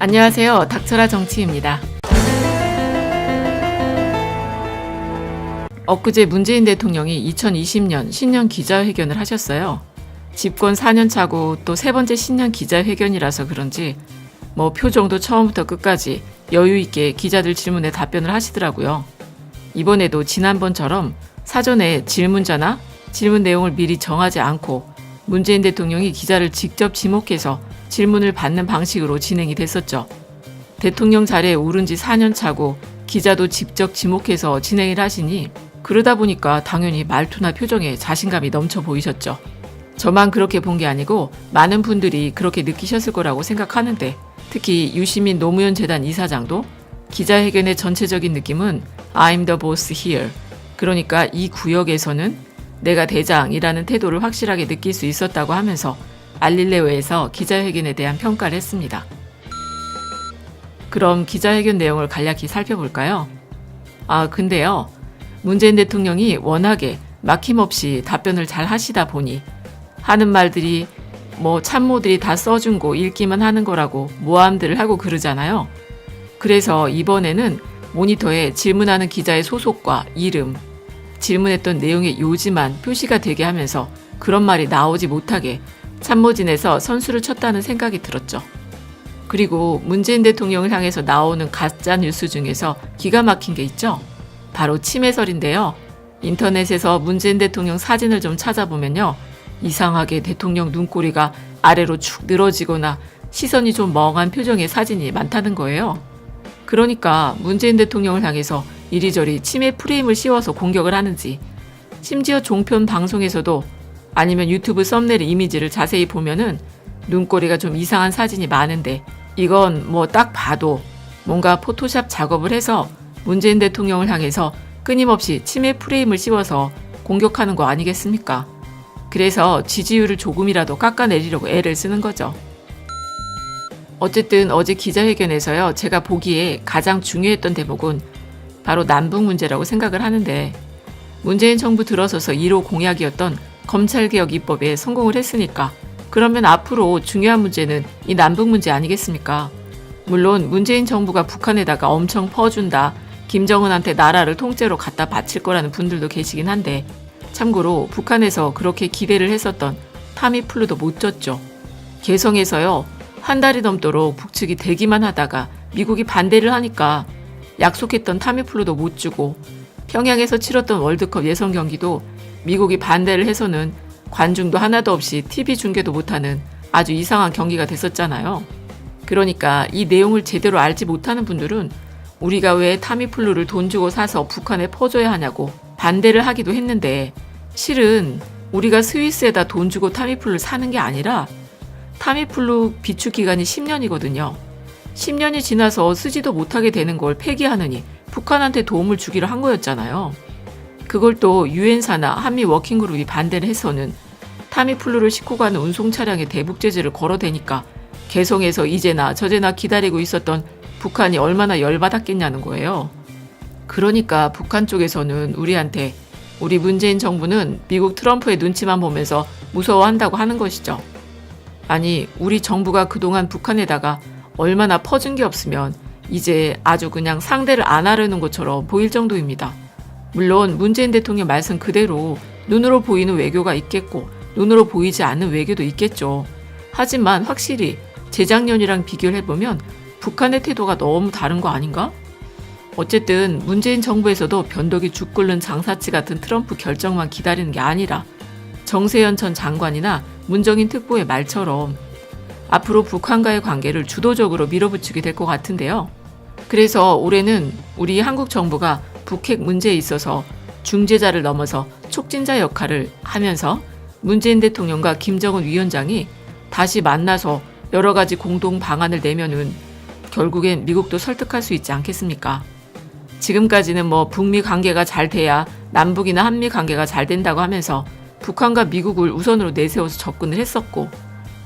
안녕하세요. 닥쳐라 정치입니다. 엊그제 문재인 대통령이 2020년 신년 기자회견을 하셨어요. 집권 4년 차고 또 세 번째 신년 기자회견이라서 그런지 표정도 처음부터 끝까지 여유 있게 기자들 질문에 답변을 하시더라고요. 이번에도 지난번처럼 사전에 질문자나 질문 내용을 미리 정하지 않고 문재인 대통령이 기자를 직접 지목해서 질문을 받는 방식으로 진행이 됐었죠. 대통령 자리에 오른 지 4년 차고 기자도 직접 지목해서 진행을 하시니 그러다 보니까 당연히 말투나 표정에 자신감이 넘쳐 보이셨죠. 저만 그렇게 본 게 아니고 많은 분들이 그렇게 느끼셨을 거라고 생각하는데 특히 유시민 노무현 재단 이사장도 기자회견의 전체적인 느낌은 I'm the boss here. 그러니까 이 구역에서는 내가 대장이라는 태도를 확실하게 느낄 수 있었다고 하면서 알릴레오에서 기자회견에 대한 평가를 했습니다. 그럼 기자회견 내용을 간략히 살펴볼까요? 근데요. 문재인 대통령이 워낙에 막힘없이 답변을 잘 하시다 보니 하는 말들이 참모들이 다 써준 거 읽기만 하는 거라고 모함들을 하고 그러잖아요. 그래서 이번에는 모니터에 질문하는 기자의 소속과 이름, 질문했던 내용의 요지만 표시가 되게 하면서 그런 말이 나오지 못하게 참모진에서 선수를 쳤다는 생각이 들었죠. 그리고 문재인 대통령을 향해서 나오는 가짜 뉴스 중에서 기가 막힌 게 있죠. 바로 침해설인데요. 인터넷에서 문재인 대통령 사진을 좀 찾아보면요. 이상하게 대통령 눈꼬리가 아래로 축 늘어지거나 시선이 좀 멍한 표정의 사진이 많다는 거예요. 그러니까 문재인 대통령을 향해서 이리저리 침해 프레임을 씌워서 공격을 하는지, 심지어 종편 방송에서도 아니면 유튜브 썸네일 이미지를 자세히 보면은 눈꼬리가 좀 이상한 사진이 많은데 이건 딱 봐도 뭔가 포토샵 작업을 해서 문재인 대통령을 향해서 끊임없이 침해 프레임을 씌워서 공격하는 거 아니겠습니까? 그래서 지지율을 조금이라도 깎아내리려고 애를 쓰는 거죠. 어쨌든 어제 기자회견에서요. 제가 보기에 가장 중요했던 대목은 바로 남북 문제라고 생각을 하는데 문재인 정부 들어서서 1호 공약이었던 검찰개혁 입법에 성공을 했으니까 그러면 앞으로 중요한 문제는 이 남북 문제 아니겠습니까? 물론 문재인 정부가 북한에다가 엄청 퍼준다. 김정은한테 나라를 통째로 갖다 바칠 거라는 분들도 계시긴 한데 참고로 북한에서 그렇게 기대를 했었던 타미플루도 못 줬죠. 개성에서요. 한 달이 넘도록 북측이 대기만 하다가 미국이 반대를 하니까 약속했던 타미플루도 못 주고 평양에서 치렀던 월드컵 예선 경기도 미국이 반대를 해서는 관중도 하나도 없이 TV 중계도 못하는 아주 이상한 경기가 됐었잖아요. 그러니까 이 내용을 제대로 알지 못하는 분들은 우리가 왜 타미플루를 돈 주고 사서 북한에 퍼줘야 하냐고 반대를 하기도 했는데 실은 우리가 스위스에다 돈 주고 타미플루를 사는 게 아니라 타미플루 비축 기간이 10년이거든요. 10년이 지나서 쓰지도 못하게 되는 걸 폐기하느니 북한한테 도움을 주기로 한 거였잖아요. 그걸 또 유엔사나 한미 워킹그룹이 반대를 해서는 타미플루를 싣고 가는 운송 차량에 대북 제재를 걸어대니까 개성에서 이제나 저제나 기다리고 있었던 북한이 얼마나 열받았겠냐는 거예요. 그러니까 북한 쪽에서는 우리한테 우리 문재인 정부는 미국 트럼프의 눈치만 보면서 무서워한다고 하는 것이죠. 아니 우리 정부가 그동안 북한에다가 얼마나 퍼준 게 없으면 이제 아주 그냥 상대를 안 하려는 것처럼 보일 정도입니다. 물론 문재인 대통령 말씀 그대로 눈으로 보이는 외교가 있겠고 눈으로 보이지 않는 외교도 있겠죠. 하지만 확실히 재작년이랑 비교를 해보면 북한의 태도가 너무 다른 거 아닌가? 어쨌든 문재인 정부에서도 변덕이 죽 끓는 장사치 같은 트럼프 결정만 기다리는 게 아니라 정세현 전 장관이나 문정인 특보의 말처럼 앞으로 북한과의 관계를 주도적으로 밀어붙이게 될 것 같은데요. 그래서 올해는 우리 한국 정부가 북핵 문제에 있어서 중재자를 넘어서 촉진자 역할을 하면서 문재인 대통령과 김정은 위원장이 다시 만나서 여러 가지 공동 방안을 내면은 결국엔 미국도 설득할 수 있지 않겠습니까? 지금까지는 북미 관계가 잘 돼야 남북이나 한미 관계가 잘 된다고 하면서 북한과 미국을 우선으로 내세워서 접근을 했었고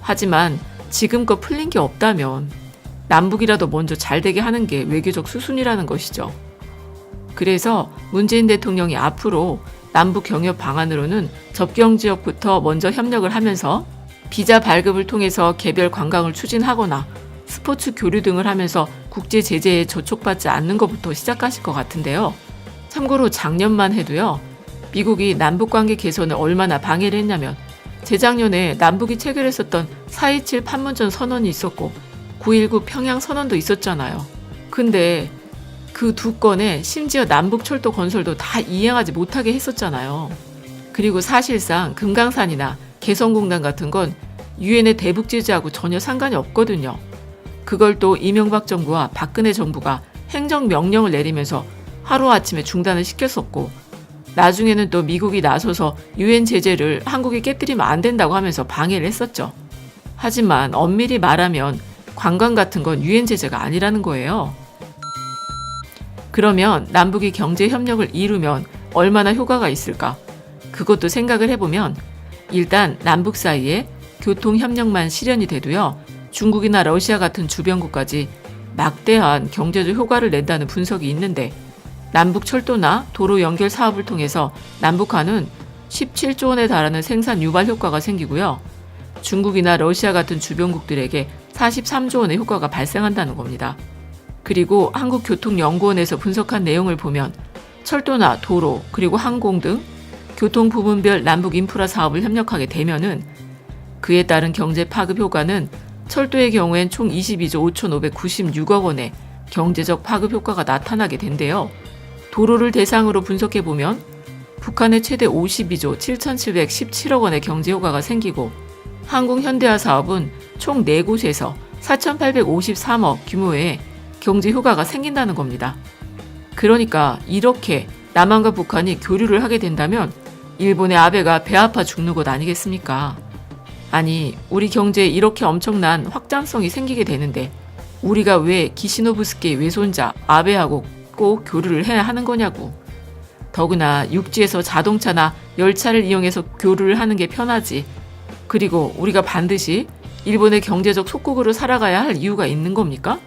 하지만 지금껏 풀린 게 없다면 남북이라도 먼저 잘 되게 하는 게 외교적 수순이라는 것이죠. 그래서 문재인 대통령이 앞으로 남북 경협 방안으로는 접경 지역부터 먼저 협력을 하면서 비자 발급을 통해서 개별 관광을 추진하거나 스포츠 교류 등을 하면서 국제 제재에 저촉받지 않는 것부터 시작하실 것 같은데요. 참고로 작년만 해도요. 미국이 남북관계 개선을 얼마나 방해를 했냐면 재작년에 남북이 체결했었던 4.27 판문점 선언이 있었고 9.19 평양 선언도 있었잖아요. 근데 그 두 건에 심지어 남북철도 건설도 다 이행하지 못하게 했었잖아요. 그리고 사실상 금강산이나 개성공단 같은 건 유엔의 대북 제재하고 전혀 상관이 없거든요. 그걸 또 이명박 정부와 박근혜 정부가 행정명령을 내리면서 하루아침에 중단을 시켰었고 나중에는 또 미국이 나서서 유엔 제재를 한국이 깨뜨리면 안 된다고 하면서 방해를 했었죠. 하지만 엄밀히 말하면 관광 같은 건 유엔 제재가 아니라는 거예요. 그러면 남북이 경제 협력을 이루면 얼마나 효과가 있을까? 그것도 생각을 해보면 일단 남북 사이에 교통 협력만 실현이 돼도요. 중국이나 러시아 같은 주변국까지 막대한 경제적 효과를 낸다는 분석이 있는데 남북 철도나 도로 연결 사업을 통해서 남북한은 17조 원에 달하는 생산 유발 효과가 생기고요. 중국이나 러시아 같은 주변국들에게 43조 원의 효과가 발생한다는 겁니다. 그리고 한국교통연구원에서 분석한 내용을 보면 철도나 도로 그리고 항공 등 교통 부분별 남북 인프라 사업을 협력하게 되면은 그에 따른 경제 파급 효과는 철도의 경우엔 총 22조 5,596억 원의 경제적 파급 효과가 나타나게 된대요. 도로를 대상으로 분석해보면 북한의 최대 52조 7,717억 원의 경제 효과가 생기고 항공 현대화 사업은 총 4곳에서 4,853억 규모의 경제 효과가 생긴다는 겁니다. 그러니까 이렇게 남한과 북한이 교류를 하게 된다면 일본의 아베가 배 아파 죽는 것 아니겠습니까? 아니, 우리 경제에 이렇게 엄청난 확장성이 생기게 되는데 우리가 왜 기시노부스케의 외손자 아베하고 꼭 교류를 해야 하는 거냐고. 더구나 육지에서 자동차나 열차를 이용해서 교류를 하는 게 편하지. 그리고 우리가 반드시 일본의 경제적 속국으로 살아가야 할 이유가 있는 겁니까?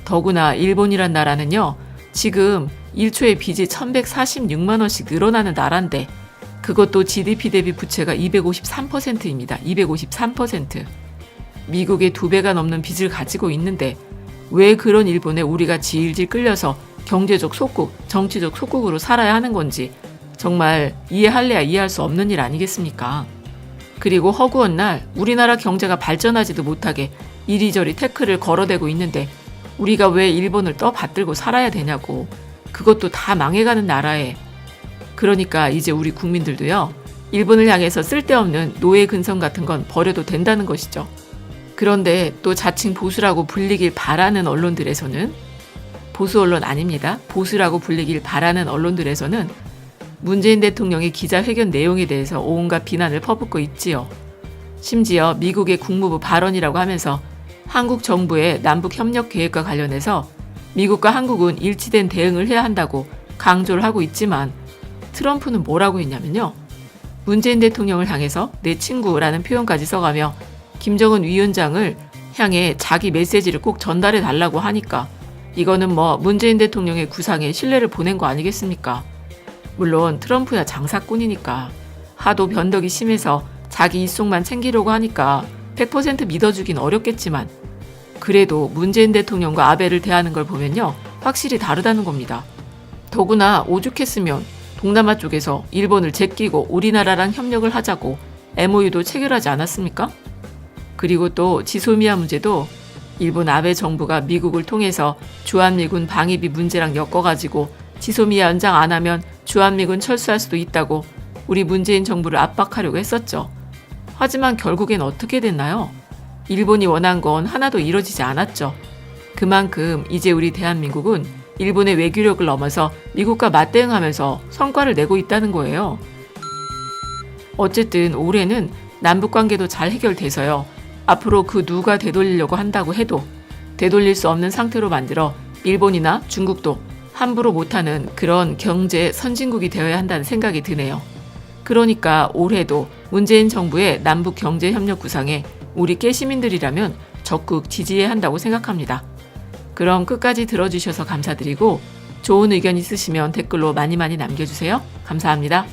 더구나 일본이란 나라는요. 지금 1초에 빚이 1146만 원씩 늘어나는 나라인데 그것도 GDP 대비 부채가 253%입니다. 253%. 미국의 2배가 넘는 빚을 가지고 있는데 왜 그런 일본에 우리가 질질 끌려서 경제적 속국, 정치적 속국으로 살아야 하는 건지 정말 이해할래야 이해할 수 없는 일 아니겠습니까? 그리고 허구한 날 우리나라 경제가 발전하지도 못하게 이리저리 태클을 걸어대고 있는데 우리가 왜 일본을 떠받들고 살아야 되냐고. 그것도 다 망해가는 나라에. 그러니까 이제 우리 국민들도요. 일본을 향해서 쓸데없는 노예 근성 같은 건 버려도 된다는 것이죠. 그런데 또 자칭 보수라고 불리길 바라는 언론들에서는 보수 언론 아닙니다. 보수라고 불리길 바라는 언론들에서는 문재인 대통령의 기자회견 내용에 대해서 온갖 비난을 퍼붓고 있지요. 심지어 미국의 국무부 발언이라고 하면서 한국 정부의 남북 협력 계획과 관련해서 미국과 한국은 일치된 대응을 해야 한다고 강조를 하고 있지만 트럼프는 뭐라고 했냐면요. 문재인 대통령을 향해서 내 친구라는 표현까지 써가며 김정은 위원장을 향해 자기 메시지를 꼭 전달해 달라고 하니까 이거는 뭐 문재인 대통령의 구상에 신뢰를 보낸 거 아니겠습니까? 물론 트럼프야 장사꾼이니까 하도 변덕이 심해서 자기 입속만 챙기려고 하니까 100% 믿어주긴 어렵겠지만 그래도 문재인 대통령과 아베를 대하는 걸 보면요. 확실히 다르다는 겁니다. 더구나 오죽했으면 동남아 쪽에서 일본을 제끼고 우리나라랑 협력을 하자고 MOU도 체결하지 않았습니까? 그리고 또 지소미아 문제도 일본 아베 정부가 미국을 통해서 주한미군 방위비 문제랑 엮어가지고 지소미아 연장 안 하면 주한미군 철수할 수도 있다고 우리 문재인 정부를 압박하려고 했었죠. 하지만 결국엔 어떻게 됐나요? 일본이 원한 건 하나도 이뤄지지 않았죠. 그만큼 이제 우리 대한민국은 일본의 외교력을 넘어서 미국과 맞대응하면서 성과를 내고 있다는 거예요. 어쨌든 올해는 남북관계도 잘 해결돼서요. 앞으로 그 누가 되돌리려고 한다고 해도 되돌릴 수 없는 상태로 만들어 일본이나 중국도 함부로 못하는 그런 경제 선진국이 되어야 한다는 생각이 드네요. 그러니까 올해도 문재인 정부의 남북 경제 협력 구상에 우리 깨시민들이라면 적극 지지해야 한다고 생각합니다. 그럼 끝까지 들어주셔서 감사드리고 좋은 의견 있으시면 댓글로 많이 남겨주세요. 감사합니다.